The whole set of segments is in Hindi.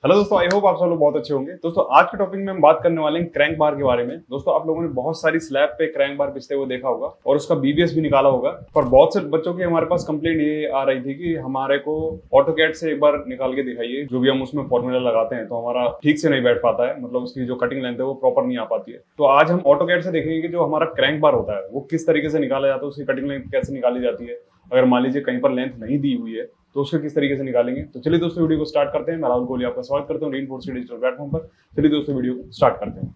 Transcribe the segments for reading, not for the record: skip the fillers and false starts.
हेलो दोस्तों, आई होप आप सब लोग बहुत अच्छे होंगे। दोस्तों आज के टॉपिक में हम बात करने वाले हैं क्रैंक बार के बारे में। दोस्तों आप लोगों ने बहुत सारी स्लैब पे क्रैंक बार पिसते हुए देखा होगा और उसका बीबीएस भी निकाला होगा। पर बहुत से बच्चों की हमारे पास कंप्लेंट ये आ रही थी कि हमारे को ऑटोकैड से एक बार निकाल के दिखाइए, जो भी हम उसमें फॉर्मूला लगाते हैं तो हमारा ठीक से नहीं बैठ पाता है, मतलब उसकी जो कटिंग लेंथ है वो प्रॉपर नहीं आ पाती है। तो आज हम ऑटोकैड से देखेंगे कि जो हमारा क्रैंक बार होता है वो किस तरीके से निकाला जाता है, उसकी कटिंग लेंथ कैसे निकाली जाती है। अगर मान लीजिए कहीं पर लेंथ नहीं दी हुई है तो उसको किस तरीके से निकालेंगे। तो चलिए दोस्तों वीडियो को स्टार्ट करते हैं। मैं राहुल कोहली आपका स्वागत करता हूँ रेनफोर्स डिजिटल प्लेटफॉर्म पर। चलिए दोस्तों वीडियो को स्टार्ट करते हैं।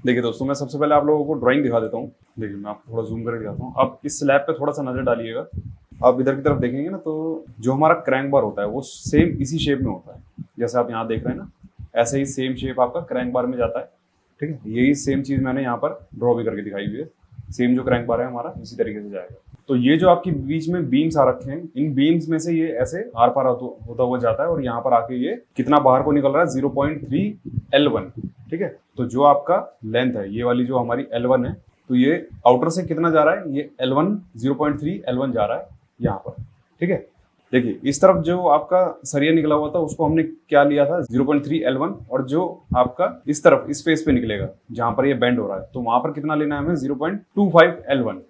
देखिए दोस्तों, मैं सबसे पहले आप लोगों को ड्राइंग दिखा देता हूँ। देखिए मैं आपको थोड़ा जूम करके दिखाता हूँ। आप इस स्लैब पे थोड़ा सा नजर डालिएगा। आप इधर की तरफ देखेंगे ना तो जो हमारा क्रैंक बार होता है वो सेम इसी शेप में होता है, जैसे आप यहाँ देख रहे हैं ना, ऐसे ही सेम शेप आपका क्रैंक बार में जाता है। ठीक है, यही सेम चीज मैंने यहाँ पर ड्रॉ भी करके दिखाई हुई है। सेम जो क्रैंक बार है हमारा इसी तरीके से जाएगा। तो ये जो आपकी बीच में बीम्स आ रखे हैं, इन बीम्स में से ये ऐसे आर पार होता हुआ जाता है और यहाँ पर आके ये कितना बाहर को निकल रहा है, 0.3 L1। ठीक है, तो जो आपका लेंथ है ये वाली जो हमारी L1 है, तो ये आउटर से कितना जा रहा है, ये L1 0.3 L1 जा रहा है यहाँ पर। ठीक है, देखिए इस तरफ जो आपका सरिया निकला हुआ था उसको हमने क्या लिया था, 0.3 L1, और जो आपका इस तरफ इस फेस पे निकलेगा जहां पर ये बेंड हो रहा है तो वहां पर कितना लेना है हमें, 0.25 L1।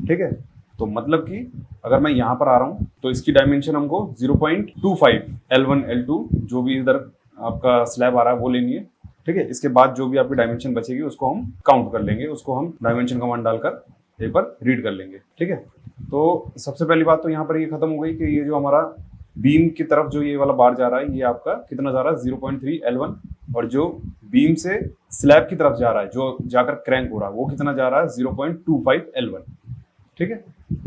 ठीक है, तो मतलब कि अगर मैं यहाँ पर आ रहा हूँ तो इसकी डायमेंशन हमको 0.25 L1 L2 जो भी इधर आपका स्लैब आ रहा है वो लेनी है। ठीक है, इसके बाद जो भी आपकी डायमेंशन बचेगी उसको हम काउंट कर लेंगे, उसको हम डायमेंशन कमांड डालकर एक बार रीड कर लेंगे। ठीक है, तो सबसे पहली बात तो यहाँ पर ये खत्म हो गई कि ये जो हमारा बीम की तरफ जो ये वाला बार जा रहा है ये आपका कितना जा रहा है, 0.3 L1, और जो बीम से स्लैब की तरफ जा रहा है जो जाकर क्रैंक हो रहा है वो कितना जा रहा है, 0.25 L1। ठीक है,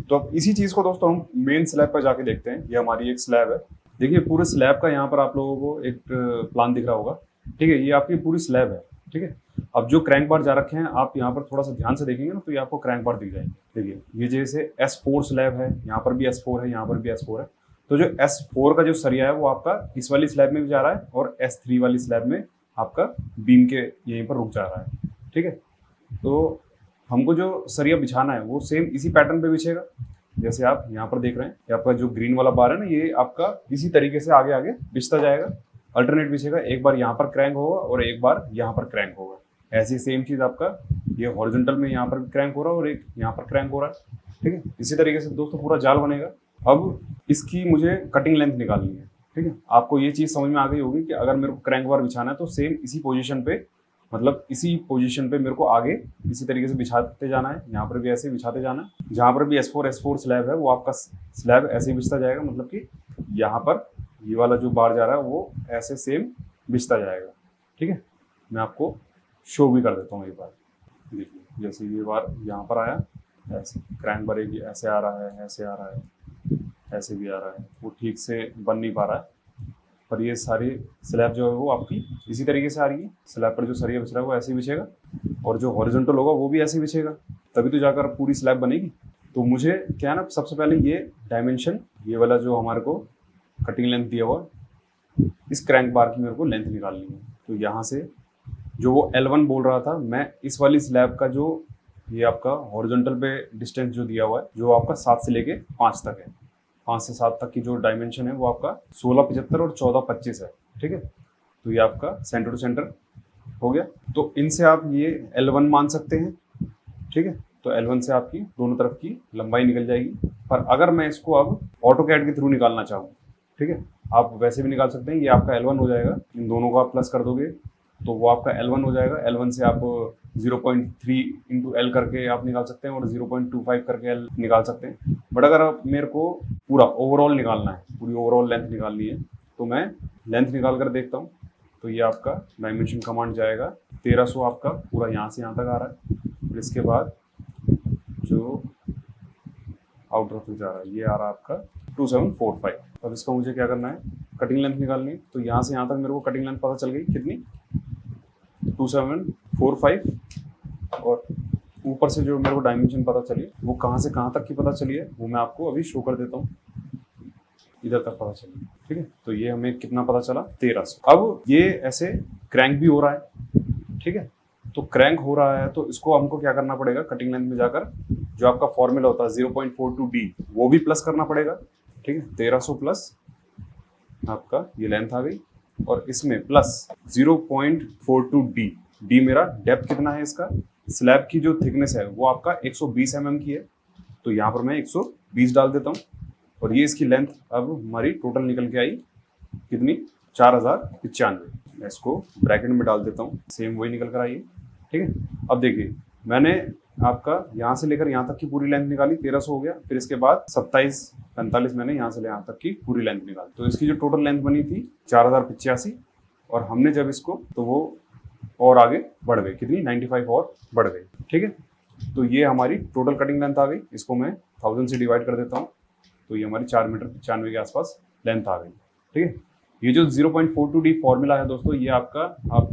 तो अब इसी चीज को दोस्तों हम मेन स्लैब पर जाके देखते हैं। ये हमारी एक स्लैब है। देखिए पूरे स्लैब का यहाँ पर आप लोगों को एक प्लान दिख रहा होगा। ठीक है, ये आपकी पूरी स्लैब है। ठीक है, अब जो क्रैंक बार जा रखे हैं आप यहाँ पर थोड़ा सा ध्यान से देखेंगे ना तो ये आपको क्रैंक बार दिख जाएंगे। देखिए ये जैसे S4 स्लैब है, यहाँ पर भी S4 है, यहाँ पर भी S4 है। तो जो S4 का जो सरिया है वो आपका इस वाली स्लैब में भी जा रहा है और S3 वाली स्लैब में आपका बीम के यहीं पर रुक जा रहा है। ठीक है, तो हमको जो सरिया बिछाना है वो सेम इसी पैटर्न पे बिछेगा जैसे आप यहाँ पर देख रहे हैं। आपका जो ग्रीन वाला बार है ना ये आपका इसी तरीके से आगे आगे बिछता जाएगा, अल्टरनेट बिछेगा। एक बार यहाँ पर क्रैंक होगा और एक बार यहाँ पर क्रैंक होगा। ऐसी सेम चीज आपका ये हॉरिजॉन्टल में यहाँ पर क्रैंक हो रहा है और एक यहाँ पर क्रैंक हो रहा है। ठीक है, इसी तरीके से दोस्तों पूरा जाल बनेगा। अब इसकी मुझे कटिंग लेंथ निकालनी है। ठीक है, आपको ये चीज समझ में आ गई होगी कि अगर मेरे को क्रैंक बार बिछाना है तो सेम इसी पोजीशन पे, मतलब इसी पोजीशन पे मेरे को आगे इसी तरीके से बिछाते जाना है। यहाँ पर भी ऐसे बिछाते जाना है। जहाँ पर भी S4 स्लैब है वो आपका स्लैब ऐसे ही बिछता जाएगा, मतलब कि यहाँ पर ये वाला जो बार जा रहा है वो ऐसे सेम बिछता जाएगा। ठीक है, मैं आपको शो भी कर देता हूँ एक बार। देखिए जैसे ये बार यहाँ पर आया, ऐसे क्रैंक बार एक ऐसे आ रहा है, ऐसे आ रहा है, ऐसे भी आ रहा है, वो ठीक से बन नहीं पा रहा है। पर ये सारी स्लैब जो है वो आपकी इसी तरीके से आ रही है। स्लैब पर जो सरिया बिछ रहा है वो ऐसे ही बिछेगा और जो हॉरिजॉन्टल होगा वो भी ऐसे ही बिछेगा, तभी तो जाकर पूरी स्लैब बनेगी। तो मुझे क्या है ना, सबसे पहले ये डायमेंशन, ये वाला जो हमारे को कटिंग लेंथ दिया हुआ इस क्रैंक बार की मेरे को लेंथ निकालनी है। तो यहाँ से जो वो L1 बोल रहा था, मैं इस वाली स्लैब का जो ये आपका हॉरिजॉन्टल पे डिस्टेंस जो दिया हुआ है जो आपका 7 से लेके 5 तक है, 5 से 7 तक की जो डायमेंशन है वो आपका 1675 और 1425 है। ठीक है, तो ये आपका सेंटर टू सेंटर हो गया। तो इनसे आप ये L1 मान सकते हैं। ठीक है, तो L1 से आपकी दोनों तरफ की लंबाई निकल जाएगी। पर अगर मैं इसको अब ऑटोकैड के थ्रू निकालना चाहूँ, ठीक है, आप वैसे भी निकाल सकते हैं। ये आपका L1 हो जाएगा, इन दोनों को आप प्लस कर दोगे तो वो आपका L1 हो जाएगा। L1 से आप 0.3 इंटू L करके आप निकाल सकते हैं और 0.25 करके L निकाल सकते हैं। बट अगर आप मेरे को पूरा ओवरऑल निकालना है, पूरी ओवरऑल लेंथ निकालनी है, तो मैं लेंथ निकाल कर देखता हूँ। तो ये आपका डायमेंशन कमांड जाएगा 1300, आपका पूरा यहाँ से यहाँ तक आ रहा है। फिर इसके बाद जो आउटर तक जा रहा है ये आ रहा है आपका 2745। अब इसका मुझे क्या करना है, कटिंग लेंथ निकालनी है। तो यहाँ से यहाँ तक मेरे को कटिंग लेंथ पता चल गई कितनी, 2745, और ऊपर से जो मेरे को डायमेंशन पता चली वो कहाँ से कहाँ तक की पता चली है वो मैं आपको अभी शो कर देता हूँ। इधर तक पता चली। ठीक है, तो ये हमें कितना पता चला, 1300। अब ये ऐसे क्रैंक भी हो रहा है। ठीक है, तो क्रैंक हो रहा है तो इसको हमको क्या करना पड़ेगा, कटिंग लेंथ में जाकर जो आपका फॉर्मूला होता है 0.42D वो भी प्लस करना पड़ेगा। ठीक है, 1300 प्लस आपका ये लेंथ आ गई और इसमें प्लस 0.42D। डी मेरा डेप्थ कितना है इसका, स्लैब की जो थिकनेस है वो आपका 120 mm की है, तो यहाँ पर मैं 120 डाल देता हूँ। और ये इसकी लेंथ अब हमारी टोटल निकल के आई कितनी, 4095। मैं इसको ब्रैकेट में डाल देता हूँ, सेम वही निकल कर आई है। ठीक है, अब देखिए मैंने आपका यहाँ से लेकर यहाँ तक की पूरी लेंथ निकाली, 1300 हो गया, फिर इसके बाद 2745 मैंने यहाँ से यहाँ तक की पूरी लेंथ निकाली, तो इसकी जो टोटल लेंथ बनी थी 4085। और हमने जब इसको तो वो और आगे बढ़ गई, कितनी 95 और बढ़ गई। ठीक है, तो ये हमारी टोटल कटिंग लेंथ आ गई, इसको मैं 1000 से डिवाइड कर देता हूँ, तो ये हमारी 4 मीटर 95 के आसपास लेंथ आ गई। ठीक है, ये जो 0.42D फॉर्मूला है दोस्तों, ये आपका आप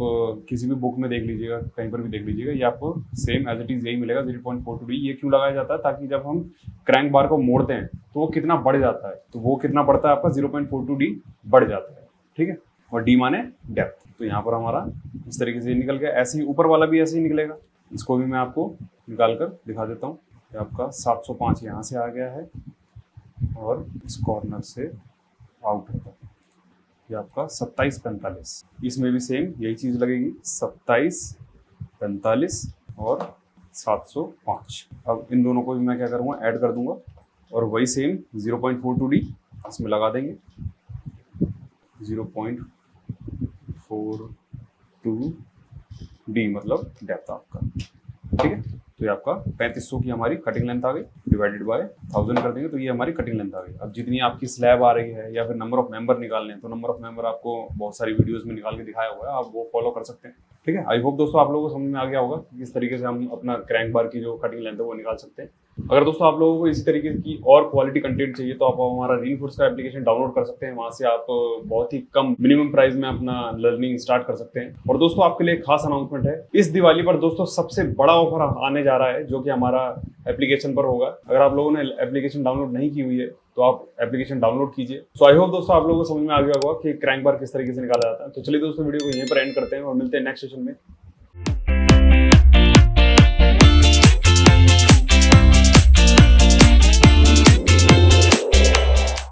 किसी भी बुक में देख लीजिएगा, कहीं पर भी देख लीजिएगा, ये आपको सेम एज इट इज यही मिलेगा 0.42D। ये क्यों लगाया जाता है, ताकि जब हम क्रैंक बार को मोड़ते हैं तो वो कितना बढ़ जाता है, तो वो कितना बढ़ता है आपका 0.42D बढ़ जाता है। ठीक है, और डी माने डेप्थ, तो यहाँ पर हमारा इस तरीके से निकल गया। ऐसे ही ऊपर वाला भी ऐसे ही निकलेगा, इसको भी मैं आपको निकाल कर दिखा देता हूँ। ये आपका 705 यहाँ से आ गया है और इस कॉर्नर से आउट होता है, ये आपका 2745। इसमें भी सेम यही चीज़ लगेगी, 2745 और 705। अब इन दोनों को भी मैं क्या करूँगा, ऐड कर दूंगा और वही सेम 0.42D इसमें लगा देंगे, 0.42D मतलब डेप्थ आपका। ठीक है, तो ये आपका 3500 की हमारी कटिंग लेंथ आ गई, डिवाइडेड बाय 1000 कर देंगे तो ये हमारी कटिंग लेंथ आ गई। अब जितनी आपकी स्लैब आ रही है या फिर नंबर ऑफ मेंबर निकालने हैं, तो नंबर ऑफ मेंबर आपको बहुत सारी वीडियोस में निकाल के दिखाया हुआ है, आप वो फॉलो कर सकते हैं। ठीक है, आई होप दोस्तों आप लोगों को समझ में आ गया होगा कि किस तरीके से हम अपना क्रैंक बार की जो कटिंग लेंथ है वो निकाल सकते हैं। अगर दोस्तों आप लोगों को इसी तरीके की और क्वालिटी कंटेंट चाहिए तो आप हमारा रीइंफोर्स का एप्लीकेशन डाउनलोड कर सकते हैं, वहां से आप बहुत ही कम मिनिमम प्राइस में अपना लर्निंग स्टार्ट कर सकते हैं। और दोस्तों आपके लिए खास अनाउंसमेंट है, इस दिवाली पर दोस्तों सबसे बड़ा ऑफर आने जा रहा है जो कि हमारा एप्लीकेशन पर होगा। अगर आप लोगों ने एप्लीकेशन डाउनलोड नहीं की हुई है तो आप एप्लीकेशन डाउनलोड कीजिए। सो आई होप दोस्तों आप लोगों को समझ में आ गया होगा कि क्रैंक बार किस तरीके से निकाला जाता है। तो चलिए दोस्तों वीडियो को यहीं पर एंड करते हैं और मिलते हैं नेक्स्ट सेशन में।